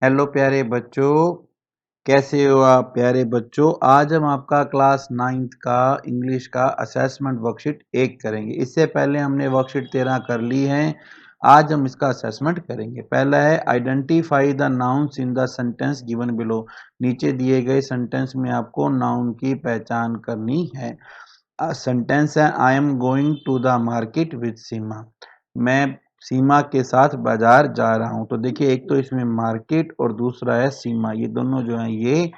Hello प्यारे बच्चों, कैसे हो आप प्यारे बच्चों। आज हम आपका क्लास 9th का इंग्लिश का असेसमेंट वर्कशीट 1 करेंगे। इससे पहले हमने वर्कशीट 13 कर ली है। आज हम इसका असेसमेंट करेंगे। पहला है identify the nouns in the sentence given below. नीचे दिए गए सेंटेंस में आपको नाउन की पहचान करनी है। सेंटेंस है I am going to the market with Seema. मैं सीमा के साथ बाजार जा रहा हूं। तो देखिए, एक तो इसमें मार्केट और दूसरा है सीमा, ये दोनों जो है ये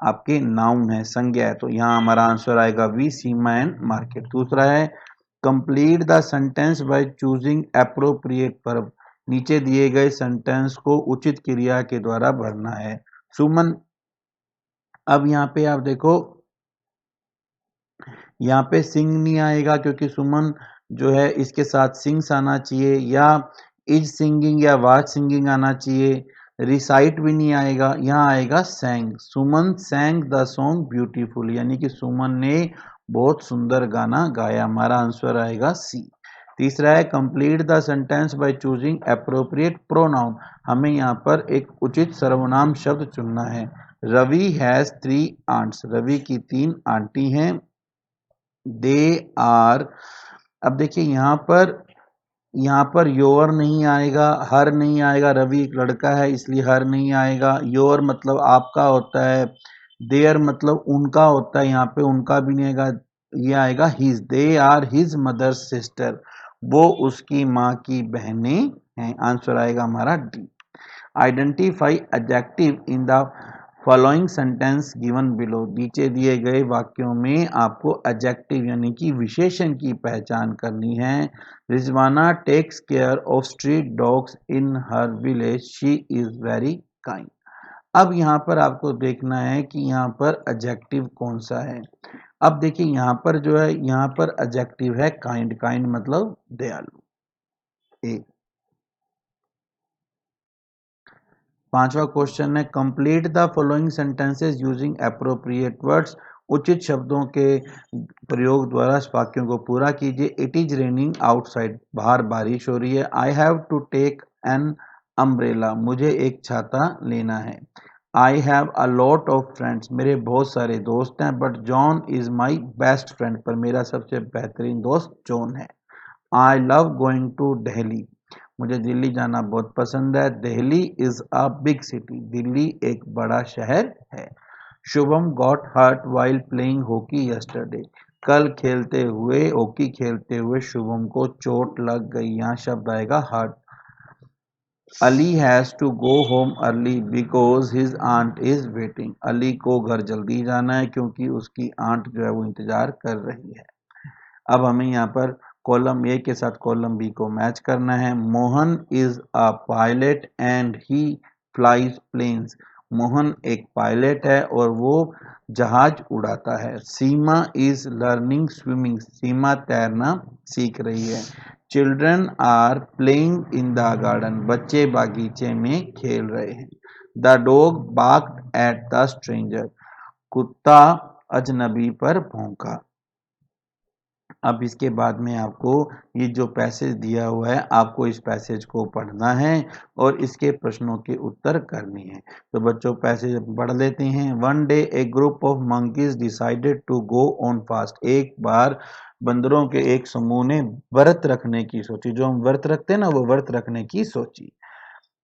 आपके नाउन है, संज्ञा है। तो यहाँ हमारा आंसर आएगा वी, सीमा एंड मार्केट। दूसरा है complete the sentence by choosing appropriate verb. नीचे दिए गए सेंटेंस को उचित क्रिया के द्वारा भरना है। सुमन, अब यहाँ पे आप देखो, यहाँ पे सिंग नहीं आएगा क्योंकि सुमन जो है इसके साथ सिंग्स आना चाहिए, या इज सिंगिंग या वाज सिंगिंग आना चाहिए। रिसाइट भी नहीं आएगा, यहाँ आएगा सैंग। सुमन सैंग द सॉन्ग ब्यूटीफुल, यानी कि सुमन ने बहुत सुंदर गाना गाया। हमारा आंसर आएगा सी। तीसरा है complete the sentence by choosing appropriate pronoun. हमें यहाँ पर एक उचित सर्वनाम शब्द चुनना है। Ravi has 3 ants. रवि की 3 आंटी हैं। दे आर, अब देखिए यहाँ पर योर नहीं आएगा, हर नहीं आएगा। रवि एक लड़का है इसलिए हर नहीं आएगा। योर मतलब आपका होता है, देयर मतलब उनका होता है, यहाँ पे उनका भी नहीं आएगा, ये आएगा his. They are his mother's sister, वो उसकी माँ की बहनें हैं। आंसर आएगा हमारा D. Identify adjective in the following sentence given below. नीचे दिए गए वाक्यों में आपको एडजेक्टिव यानी कि विशेषण की पहचान करनी है। Rizwana takes care of street dogs in her village, she is very kind. अब यहाँ पर आपको देखना है कि यहाँ पर एडजेक्टिव कौन सा है। अब देखिए यहाँ पर जो है, यहाँ पर एडजेक्टिव है काइंड। काइंड मतलब दयालु। एक पांचवा क्वेश्चन है complete the following sentences using appropriate words. उचित शब्दों के प्रयोग द्वारा इस वाक्यों को पूरा कीजिए। इट इज रेनिंग आउटसाइड, बाहर बारिश हो रही है। I have to take an umbrella, मुझे एक छाता लेना है। I have a lot of friends, मेरे बहुत सारे दोस्त हैं। But John is my best friend, पर मेरा सबसे बेहतरीन दोस्त जॉन है। I love going to Delhi, मुझे दिल्ली जाना बहुत पसंद है। Delhi is a big city, Delhi एक बड़ा शहर है। Shubham got hurt while playing hockey yesterday, कल खेलते हुए हॉकी खेलते हुए शुभम को चोट लग गई। यहाँ शब्द आएगा hurt. Ali has to go home early because his aunt is waiting, Ali को घर जल्दी जाना है क्योंकि उसकी आंट जो है वो इंतजार कर रही है। अब हमें यहाँ पर कॉलम ए के साथ कॉलम बी को मैच करना है। Mohan is a pilot and he flies planes, Mohan एक पायलट है और वो जहाज उड़ाता है। Seema is learning swimming, Seema तैरना सीख रही है। Children are playing in the garden, बच्चे बागीचे में खेल रहे हैं। The dog barked at the stranger, कुत्ता अजनबी पर भौंका। अब इसके बाद में आपको ये जो पैसेज दिया हुआ है, आपको इस पैसेज को पढ़ना है और इसके प्रश्नों के उत्तर करने हैं। तो बच्चों पैसेज पढ़ लेते हैं। One day a group of monkeys decided to go on fast, एक बार बंदरों के एक समूह ने व्रत रखने की सोची। जो हम व्रत रखते हैं ना, वो व्रत रखने की सोची।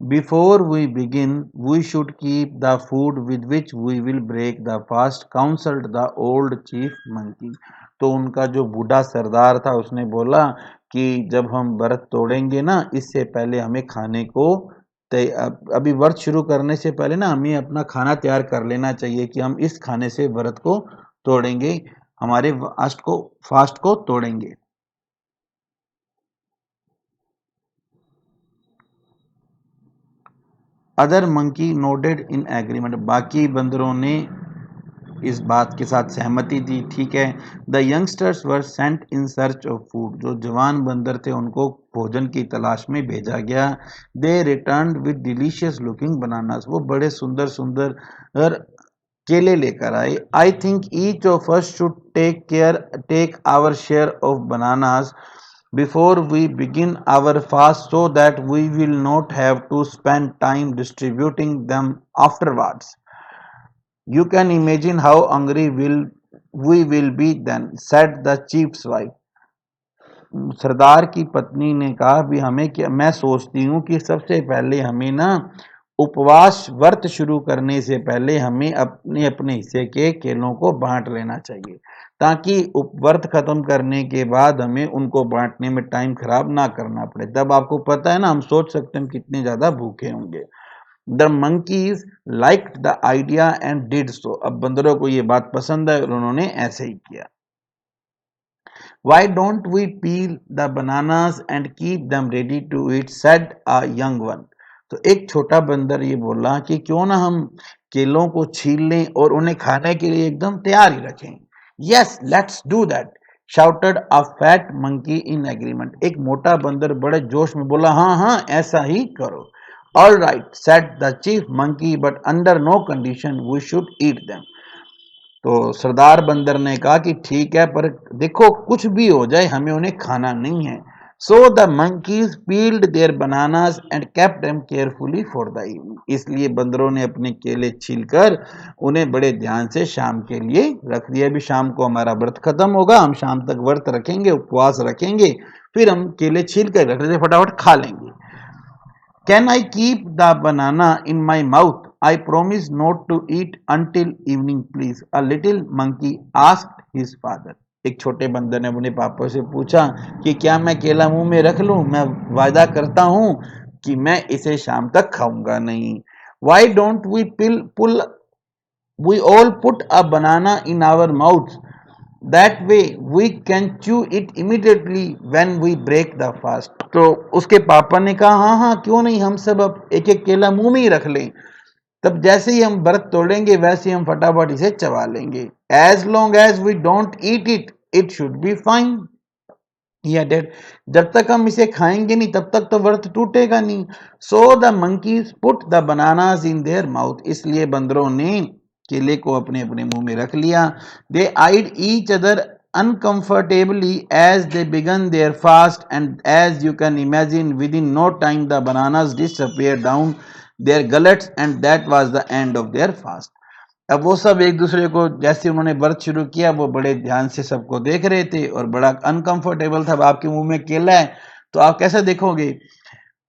Before we begin, we should keep the food with which we will break the fast, counseled the old chief monkey. तो उनका जो बूढ़ा सरदार था उसने बोला कि जब हम व्रत तोड़ेंगे ना, इससे पहले हमें खाने को अभी व्रत शुरू करने से पहले ना हमें अपना खाना तैयार कर लेना चाहिए कि हम इस खाने से व्रत को तोड़ेंगे, हमारे फास्ट को तोड़ेंगे। Other monkey nodded in agreement, बाकी बंदरों ने इस बात के साथ सहमति दी, ठीक है। The youngsters were sent in search of food, जो जवान बंदर थे उनको भोजन की तलाश में भेजा गया। They return with delicious looking bananas, वो बड़े सुंदर सुंदर केले लेकर आए। I think each of us should take our share of bananas, before we begin our fast so that we will not have to spend time distributing them afterwards. You can imagine how hungry we will be then, said the chief's wife. सरदार की पत्नी ने कहा भी हमें क्या, मैं सोचती हूँ कि सबसे पहले हमें ना उपवास व्रत शुरू करने से पहले हमें अपने अपने हिस्से के केलों को बांट लेना चाहिए, ताकि व्रत खत्म करने के बाद हमें उनको बांटने में टाइम खराब ना करना पड़े। तब आपको पता है ना, हम सोच सकते हैं हम कितने ज्यादा भूखे होंगे। The monkeys liked the idea and did so. अब बंदरों को ये बात पसंद है और उन्होंने ऐसे ही किया। Why don't we peel the bananas and keep them ready to eat, said a young one. तो एक छोटा बंदर ये बोला कि क्यों ना हम केलों को छील लें और उन्हें खाने के लिए एकदम तैयार ही रखें। Yes, let's do that, shouted a fat monkey in agreement. एक मोटा बंदर बड़े जोश में बोला, हाँ हाँ ऐसा ही करो। All right, said the chief monkey, but under no condition we should eat them. तो सरदार बंदर ने कहा कि ठीक है, पर देखो कुछ भी हो जाए हमें उन्हें खाना नहीं है। So the monkeys peeled their bananas and kept them carefully for the evening. इसलिए बंदरों ने अपने केले छीलकर उन्हें बड़े ध्यान से शाम के लिए रख दिया। अभी शाम को हमारा व्रत खत्म होगा, हम शाम तक व्रत रखेंगे, उपवास रखेंगे, फिर हम केले छील कर रख लेते, फटाफट खा लेंगे। Can I keep the banana in my mouth? I promise not to eat until evening, please. A little monkey asked his father. एक छोटे बंदर ने अपने पापा से पूछा कि क्या मैं केला मुंह में रख लूं? मैं वादा करता हूं कि मैं इसे शाम तक खाऊंगा नहीं। Why don't we all put a banana in our mouths? That way we can chew it immediately when we break the fast. तो उसके पापा ने कहा हाँ हाँ क्यों नहीं, हम सब अब एक एक केला मुंह में ही रख लें, तब जैसे ही हम व्रत तोड़ेंगे वैसे ही हम फटाफट इसे चबा लेंगे। As long as we don't eat it, it should be fine. या डेड, जब तक हम इसे खाएंगे नहीं तब तक तो व्रत टूटेगा नहीं। सो the monkeys put the bananas in their mouth. इसलिए बंदरों ने केले को अपने अपने मुंह में रख लिया। They eyed each other uncomfortably as they began their fast, and as you can imagine, within no time the bananas disappeared down their gullets, and that was the end of their fast. अब वो सब एक दूसरे को जैसे उन्होंने व्रत शुरू किया वो बड़े ध्यान से सबको देख रहे थे और बड़ा अनकंफर्टेबल था। अब आपके मुंह में केला है तो आप कैसे देखोगे,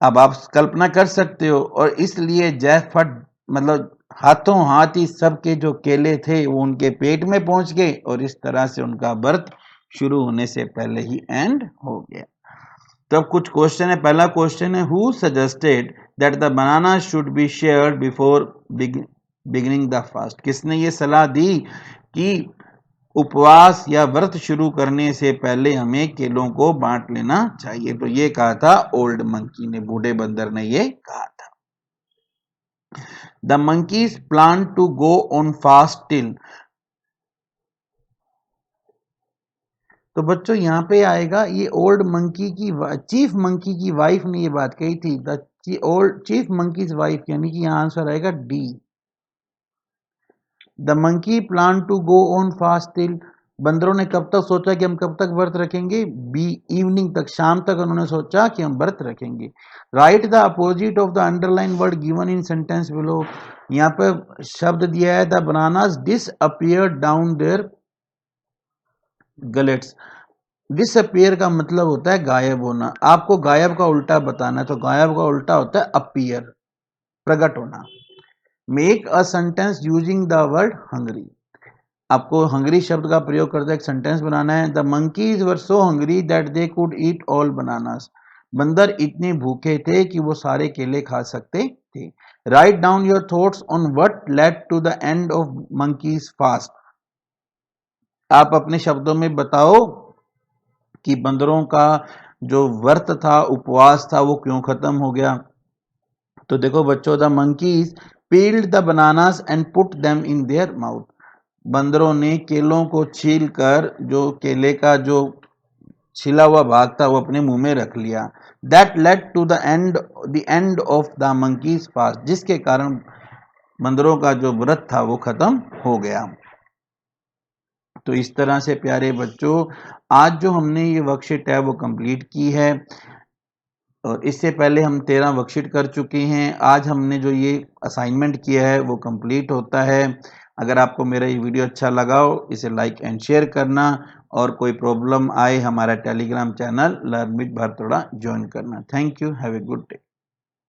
अब आप कल्पना कर सकते हो। और इसलिए जैफट मतलब हाथों हाथ ही सबके जो केले थे वो उनके पेट में पहुंच गए और इस तरह से उनका व्रत शुरू होने से पहले ही एंड हो गया। तो अब कुछ क्वेश्चन है। पहला क्वेश्चन है, who suggested that the banana should be shared before beginning the fast. किसने ये सलाह दी कि उपवास या व्रत शुरू करने से पहले हमें केलों को बांट लेना चाहिए? तो ये कहा था ओल्ड मंकी ने, बूढ़े बंदर ने ये कहा था। The monkeys plan to go on fast till. तो बच्चों यहाँ पे आएगा ये ओल्ड मंकी की चीफ मंकी की वाइफ ने ये बात कही थी। The old chief monkey's wife, यानी कि यहाँ आंसर आएगा D. The monkey plan to go on fast till. बंदरों ने कब तक सोचा कि हम कब तक व्रत रखेंगे? बी इवनिंग तक, शाम तक उन्होंने सोचा कि हम व्रत रखेंगे। Write the opposite of the underline word given in sentence below. यहाँ पे शब्द दिया है the bananas disappear down their gullets. Disappear का मतलब होता है गायब होना। आपको गायब का उल्टा बताना है तो गायब का उल्टा होता है अपीयर, प्रकट होना। Make a sentence using the word hungry. आपको हंग्री शब्द का प्रयोग करते एक सेंटेंस बनाना है। The monkeys were so hungry that they could eat all bananas. बंदर इतने भूखे थे कि वो सारे केले खा सकते थे। Write down your thoughts on what led to the end of monkeys fast. आप अपने शब्दों में बताओ कि बंदरों का जो व्रत था, उपवास था, वो क्यों खत्म हो गया। तो देखो बच्चों, the monkeys peeled the bananas and put them in their mouth. बंदरों ने केलों को छील कर जो केले का जो छिला हुआ भाग था वो अपने मुंह में रख लिया। That led to the end of the monkeys fast, जिसके कारण बंदरों का जो व्रत था वो खत्म हो गया। तो इस तरह से प्यारे बच्चों, आज जो हमने ये वर्कशीट है वो कंप्लीट की है और इससे पहले हम 13 वर्कशीट कर चुके हैं। आज हमने जो ये असाइनमेंट किया है वो कंप्लीट होता है। अगर आपको मेरा ये वीडियो अच्छा लगा हो, इसे लाइक एंड शेयर करना और कोई प्रॉब्लम आए हमारा टेलीग्राम चैनल लर्न विद भारतोड़ा ज्वाइन करना। Thank you, have a good day.